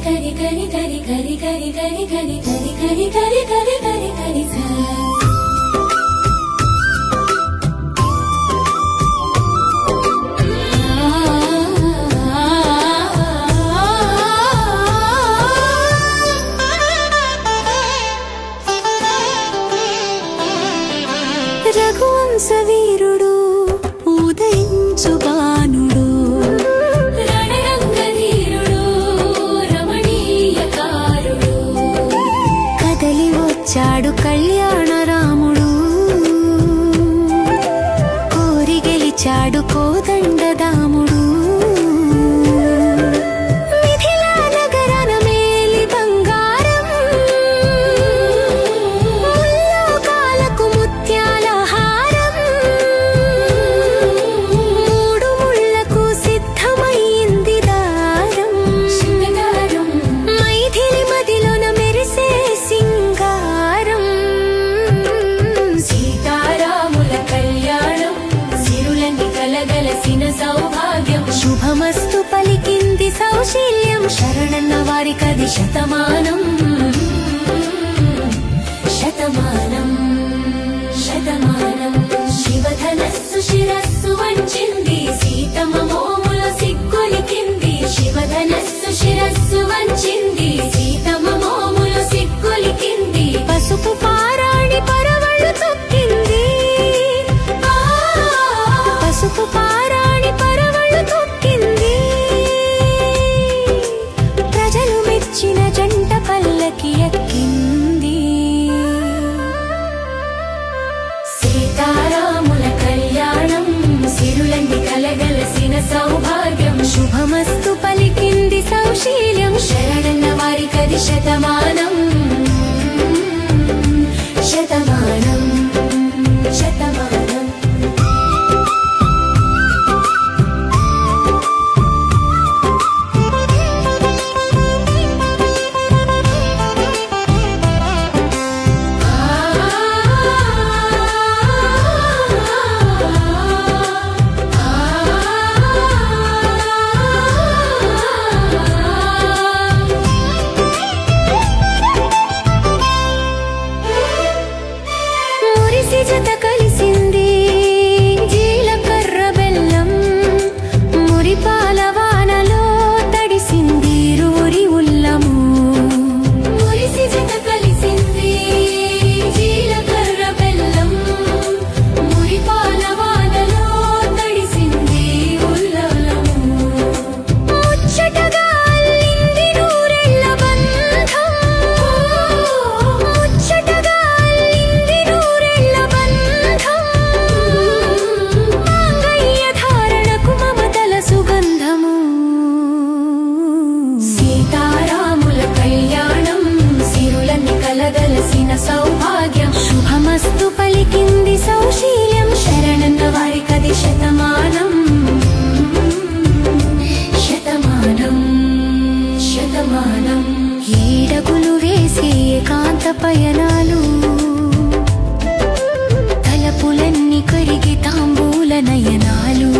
కరి కరి కరి కరి కరి కరి కరి కరి కరి కరి కరి కరి కరి సా రఘువంశవీరుడు ఉదయించు బాణుడు రణరంగధీరుడు రమణీయకారుడు కదలి వచ్చాడు కళ్యాణ రాముడు కోరి గెలిచాడు కోదండదాముడు మిథిలా నగరన మేలి బంగారం ముల్లోకాలకు ముత్యాల హారం మూడు ముళ్ళకు సిద్ధమయ్యింది దారం శృంగారం మైథిలి మదిలోన మెరిసే సింగారం సీతారాముల కళ్యాణం సిరులని కలగలసిన సౌభాగ్యం శుభమస్తు పలికింది సౌశీల్యం శరణన్న వారికది శతమానం శతమానం శతమానం శివధనస్సు శిరస్సు వంచింది సీతమ్మ మోముల సిగ్గులికింది శివధనస్సు శిరస్సు వంచింది సీతమ్మ మోముల సిగ్గులికింది పసుపు పారాణి పరవళ్ళు తొక్కింది పసుపు పారాణి పరవళ్ళు తొక్కింది ప్రజలు మెచ్చిన జంట పల్లకి ఎక్కింది సీతారాముల కళ్యాణం సిరులని కలగలసిన సౌభాగ్యం శుభమస్తు పలికింది సౌశీల్యం శరణన్న వారికది శతమానం శతమానం శతమానం మురిసి జత కలిసింది జీలకర్ర బెల్లం మురిపాల వానలో తడిసింది రూరి ఉల్లము మురిసి జత కలిసింది జీలకర్ర బెల్లం మురిపాల వానలో తడిసింది ఉల్లలము ముచ్చటగా అల్లింది నూరెళ్ళ బంధం ముచ్చటగా అల్లింది నూరెళ్ళ బంధం మాంగళ్య ధారణకు మమతల సుగంధము సీతారాముల కళ్యాణం సిరులని కలగలసిన సౌభాగ్యం శుభమస్తు పలికింది సౌశీల్యం శరణన్న వారికది శతమానం శతమానం శతమానం ఏడగులు వేసే ఏకాంత పయనాలు తలపులన్నీ కరిగి తాంబూల నయనాలు